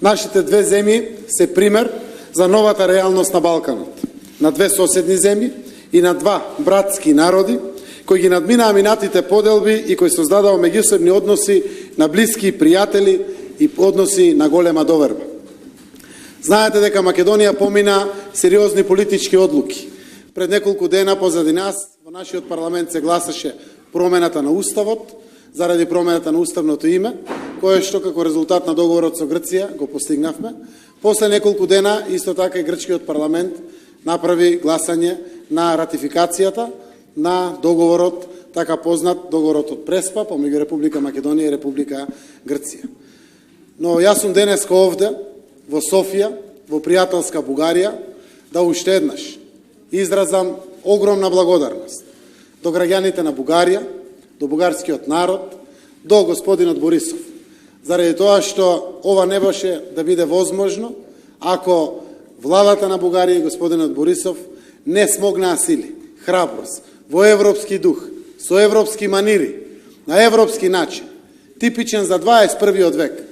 Нашите две земји се пример за новата реалност на Балканот, на две соседни земји и на два братски народи, кои ги надминаа минатите поделби и кои создадаа меѓусебни односи на блиски пријатели и односи на голема доверба. Знаете дека Македонија помина сериозни политички одлуки. Пред неколку дена позади нас во нашиот парламент се гласаше промената на уставот, заради промената на уставното име, кое што како резултат на договорот со Грција го постигнавме. После неколку дена исто така и грчкиот парламент направи гласање на ратификацијата на договорот, така познат договорот од Преспа помеѓу Република Македонија и Република Грција. Но јас сум денеска овде во Софија, во пријателска Бугарија, да уште еднаш изразам огромна благодарност до граѓаните на Бугарија, до бугарскиот народ, до господинот Борисов, заради тоа што ова не беше да биде возможно ако владата на Бугарија и господинот Борисов не смогнаа сили, храброст, во европски дух, со европски манири, на европски начин, типичен за 21. век,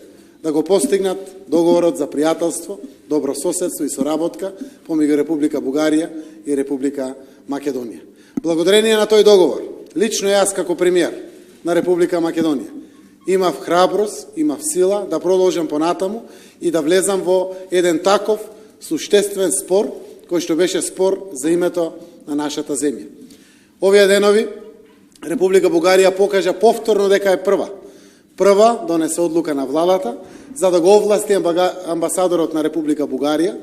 да го постигнат договорот за пријателство, добро соседство и соработка помеѓу Република Бугарија и Република Македонија. Благодарение на тој договор, лично јас како премиер на Република Македонија, имав храброст, имав сила да продолжам понатаму и да влезам во еден таков суштествен спор, кој што беше спор за името на нашата земја. Овие денови Република Бугарија покажа повторно дека е прва. Прва донесе одлука на владата за да го овласти амбасадорот на Република Бугарија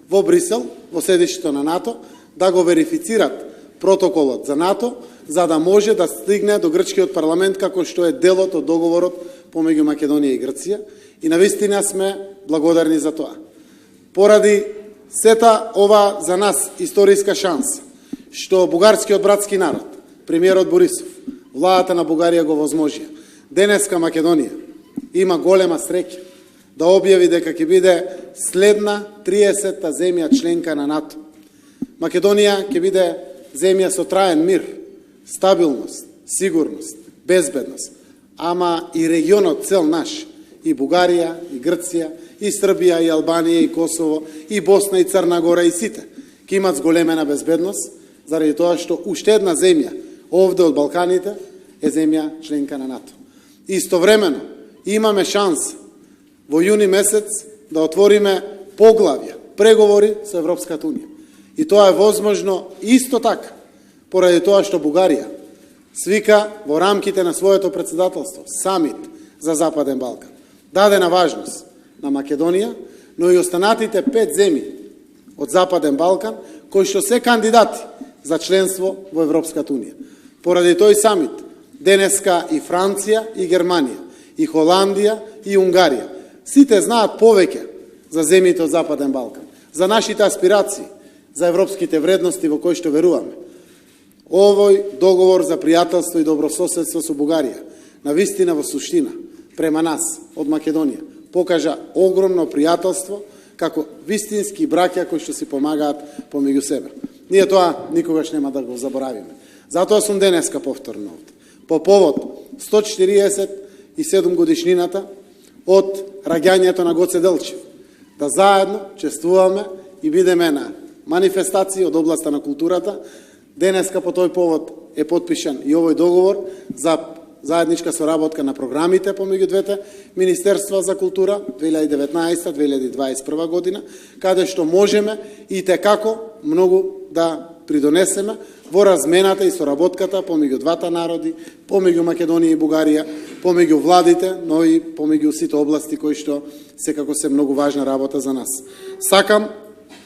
во Брисел, во седишето на НАТО, да го верифицират протоколот за НАТО, за да може да стигне до грчкиот парламент како што е делот од договорот помеѓу Македонија и Грција, и навистина сме благодарни за тоа. Поради сета ова за нас историска шанса, што бугарскиот братски народ, премиерот Борисов, владата на Бугарија го возможија. Денеска Македонија има голема среќа да објави дека ќе биде следна 30-та земја членка на НАТО. Македонија ќе биде земја со траен мир, стабилност, сигурност, безбедност, ама и регионот цел наш, и Бугарија, и Грција, и Србија, и Албанија, и Косово, и Босна, и Црна Гора, и сите ќе имат зголемена безбедност, заради тоа што уште една земја овде од Балканите е земја членка на НАТО. Истовремено имаме шанс во јуни месец да отвориме поглавја, преговори со Европската унија. И тоа е возможно исто така, поради тоа што Бугарија свика во рамките на своето председателство самит за Западен Балкан. Дадена важност на Македонија, но и останатите 5 земји од Западен Балкан кои што се кандидати за членство во Европската унија. Поради тој самит денеска и Франција, и Германија, и Холандија, и Унгарија сите знаат повеќе за земјите од Западен Балкан, за нашите аспирации, за европските вредности во кои што веруваме. Овој договор за пријателство и добрососедство со Бугарија, на вистина во суштина, према нас, од Македонија, покажа огромно пријателство, како вистински браќа кои што си помагаат помеѓу себе. Ние тоа никогаш нема да го заборавиме. Затоа сум денеска повторно овде. По повод 147 годишнината од раѓањето на Гоце Делчев, да заедно чествуваме и бидеме на манифестации од областа на културата. Денеска по тој повод е потпишан и овој договор за заедничка соработка на програмите помеѓу двете Министерства за култура 2019-2021 година, каде што можеме и текако многу да придонесеме во размената и соработката помеѓу двата народи, помеѓу Македонија и Бугарија, помеѓу владите, но и помеѓу сите области кои што секако се многу важна работа за нас. Сакам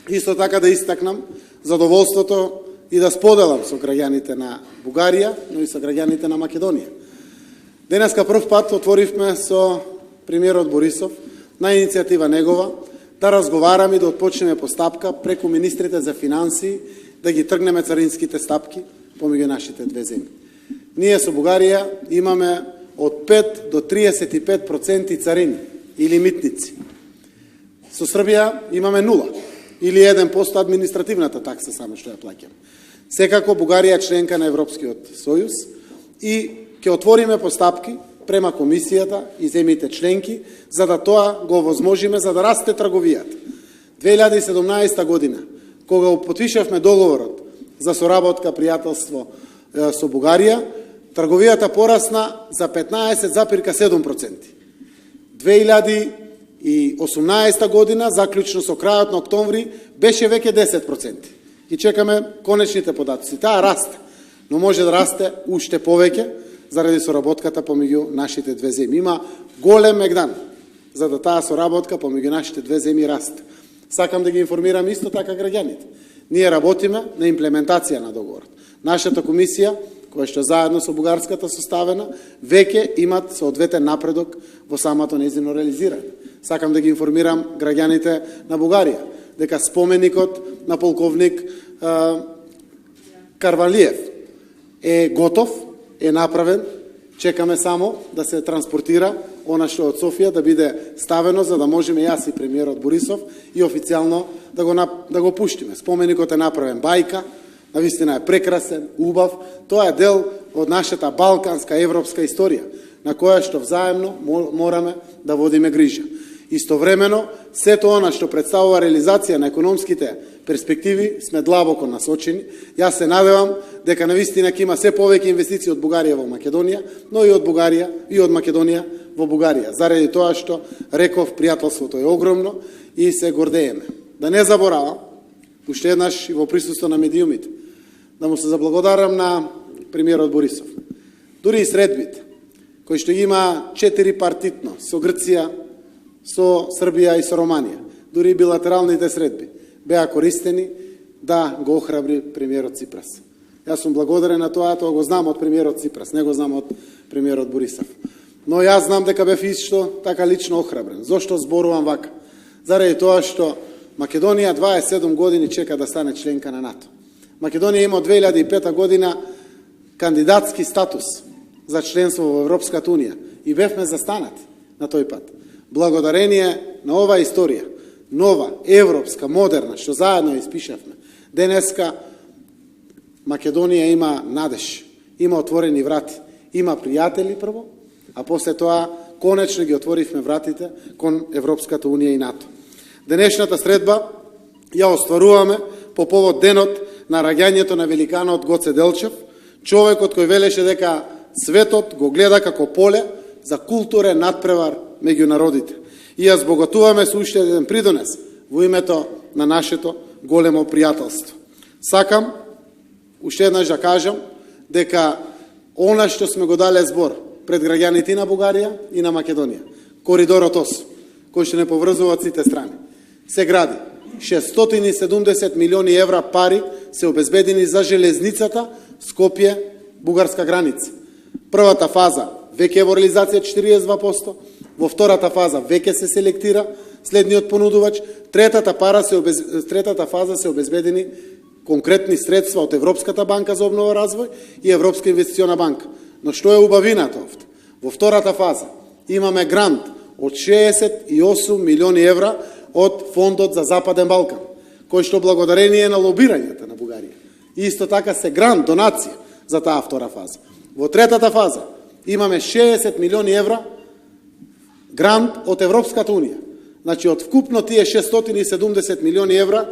исто така да истакнам задоволството и да споделам со граѓаните на Бугарија, но и со граѓаните на Македонија. Денеска прв пат отворивме со премиерот Борисов на иницијатива негова да разговараме и да отпочнеме постапка преку министрите за финансии да ги тргнеме царинските стапки помеѓу нашите две земји. Ние со Бугарија имаме од 5 до 35% царини или митници. Со Србија имаме 0 или 1% административната такса само што ја плаќаме. Секако Бугарија е членка на Европскиот сојуз и ќе отвориме постапки према комисијата и земите членки, за да тоа го возможиме, за да расте трговијата. 2017 година, кога го потпишавме договорот за соработка, пријателство со Бугарија, трговијата порасна за 15,7%. 2018 година, заклучно со крајот на октомври, беше веќе 10%. И чекаме конечните податоци. Таа расте, но може да расте уште повеќе заради соработката помеѓу нашите две земји. Има голем мегдан за да таа соработка помеѓу нашите две земји расте. Сакам да ги информирам исто така граѓаните. Ние работиме на имплементација на договорот. Нашата комисија, која што заедно со бугарската составена, веќе имат соодветен напредок во самото нејзино реализирање. Сакам да ги информирам граѓаните на Бугарија дека споменикот на полковник Карвалиев е готов, е направен, чекаме само да се транспортира она што од Софија да биде ставено за да можеме јас и премиерот Борисов и официјално да го пуштиме. Споменикот е направен бајка, навистина е прекрасен, убав, тоа е дел од нашата балканска европска историја на која што взаемно мораме да водиме грижа. Истовремено, сето она што представува реализација на економските перспективи сме длабоко насочени. Јас се надевам дека навистина ќе има се повеќе инвестиции од Бугарија во Македонија, но и од Бугарија и од Македонија во Бугарија. Заради тоа што реков пријателството е огромно и се гордееме. Да не заборавам, уште еднаш и во присуство на медиумите, да му се заблагодарам на премиерот Борисов. Дури и средбите, кои што има 4 партитно со Грција, со Србија и со Романија, дури и билатералните средби, беа користени да го охрабри премиерот Ципрас. Јас сум благодарен на тоа го знам од премиерот Ципрас, не го знам од премиерот Борисов. Но јас знам дека бев исто така лично охрабрен. Зошто зборувам вака? Заради тоа што Македонија 27 години чека да стане членка на НАТО. Македонија има од 2005 година кандидатски статус за членство во Европската Унија и бевме застанати на тој пат. Благодарение на оваа историја, нова, европска, модерна, што заедно испишавме, денеска Македонија има надеж, има отворени врати, има пријатели прво, а после тоа конечно ги отворивме вратите кон Европската Унија и НАТО. Денешната средба ја остваруваме по повод денот на раѓањето на великанот Гоце Делчев, човекот кој велеше дека светот го гледа како поле за културен надпревар меѓу народите. И ја збогатуваме со уште еден придонес во името на нашето големо пријателство. Сакам уште еднаш да кажам дека она што сме го дале збор пред граѓаните на Бугарија и на Македонија, коридорот 8, кој што не поврзува сите страни, се гради. 670 милиони евра пари се обезбедени за железницата Скопје-Бугарска граница. Првата фаза веќе е во реализација 42%, во втората фаза веќе се селектира следниот понудувач, третата фаза се обезбедени конкретни средства од Европската банка за обнова и развој и Европска инвестициона банка. Но што е убавината овде? Во втората фаза имаме грант од 68 милиони евра од Фондот за Западен Балкан, кој што благодарение на лобирањата на Бугарија. И исто така се грант, донација за таа втора фаза. Во третата фаза имаме 60 милиони евра грант од Европската Унија. Значи, од вкупно тие 670 милиони евра,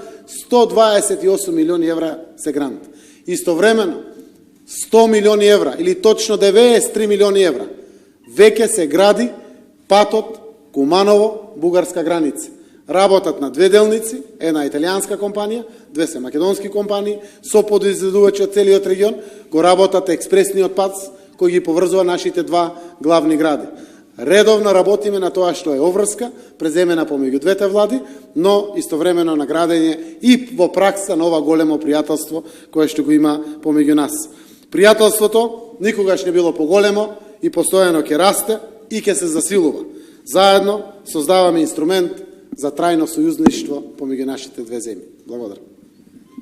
128 милиони евра се грант. Истовремено, 100 милиони евра, или точно 93 милиони евра, веќе се гради патот Куманово-Бугарска граница. Работат на две делници, една италијанска компанија, две се македонски компании, со подизvedувачи од целиот регион, го работат експресниот пат кој ги поврзува нашите два главни гради. Редовно работиме на тоа што е обврска, преземена помеѓу двете влади, но истовремено наградење и во пракса на ова големо пријателство кое што го има помеѓу нас. Пријателството никогаш не било поголемо и постојано ќе расте и ќе се засилува. Заедно создаваме инструмент за трајно сојузништво помеѓу нашите две земји. Благодарам.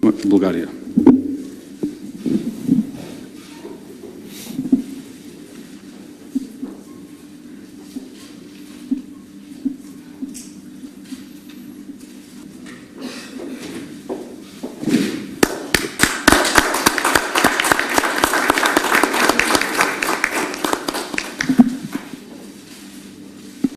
Бугарија.